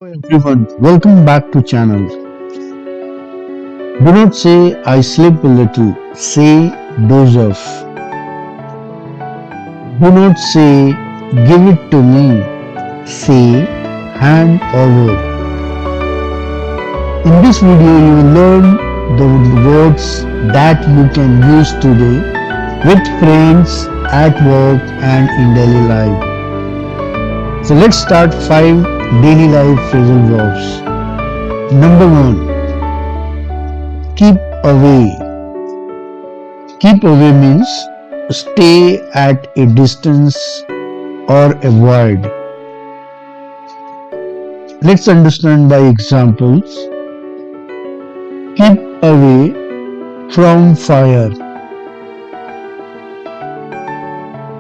Everyone, welcome back to channel. Do not say I sleep a little, say doze off. Do not say give it to me, say hand over. In this video you will learn the words that you can use today with friends, at work and in daily life. So let's start 5 daily life phrasal verbs. Number 1. Keep away. Keep away means stay at a distance or avoid. Let's understand by examples. Keep away from fire.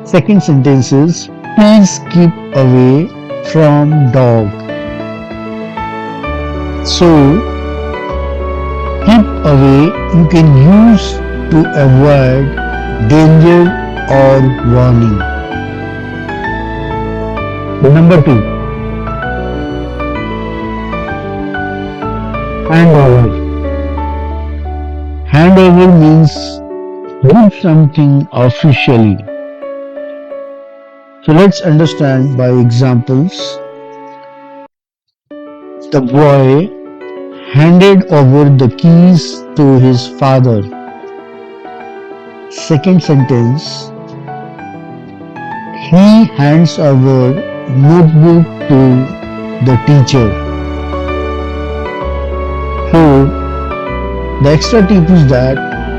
Second sentence is please keep away from dog. So, keep away you can use to avoid danger or warning. Number 2. Hand over. Hand over means do something officially. So let's understand by examples. The boy handed over the keys to his father. Second sentence. He hands over notebook to the teacher. So the extra tip is that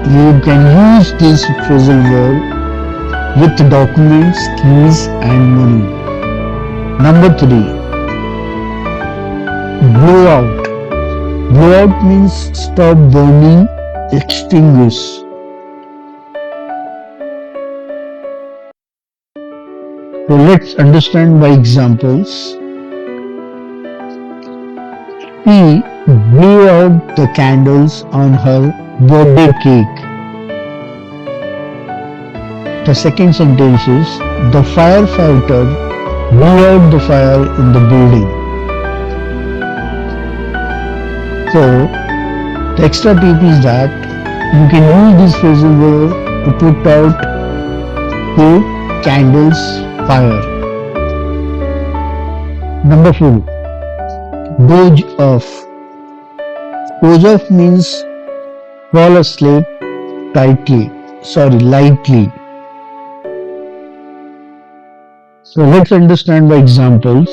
you can use this phrasal verb with documents, keys and money. Number 3. Blow out. Blow out means stop burning, extinguish. So let's understand by examples. She blew out the candles on her birthday cake. The second sentence is the firefighter blew out the fire in the building. So the extra tip is that you can use this phrasal verb to put out the candles fire. Number 4. Doze off. Doze off means fall asleep lightly. So let's understand by examples.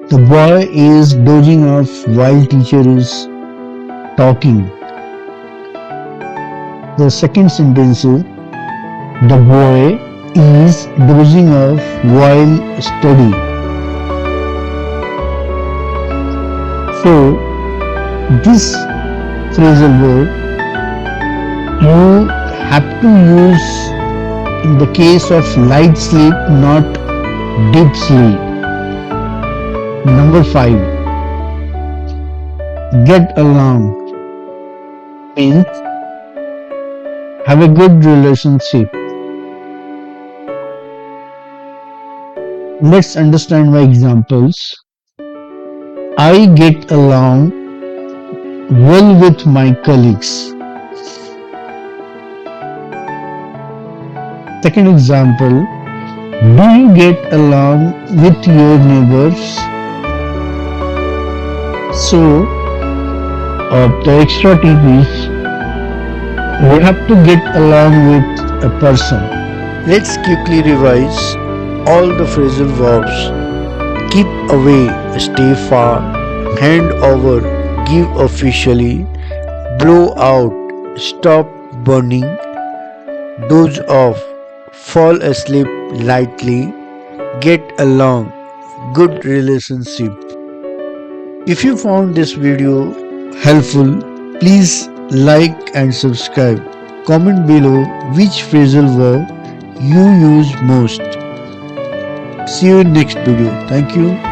The boy is dozing off while teacher is talking. The second sentence is the boy is dozing off while studying. So this phrasal verb you have to use in the case of light sleep, not deep sleep. Number 5. Get along means have a good relationship. Let's understand by examples. I get along well with my colleagues. Second example. Do you get along with your neighbors? So, the extra tip is you have to get along with a person. Let's quickly revise all the phrasal verbs. Keep away, stay far, hand over, give officially, blow out, stop burning, doze off, fall asleep lightly, get along, good relationship. If you found this video helpful, please like and subscribe. Comment below which phrasal verb you use most. See you in next video. Thank you.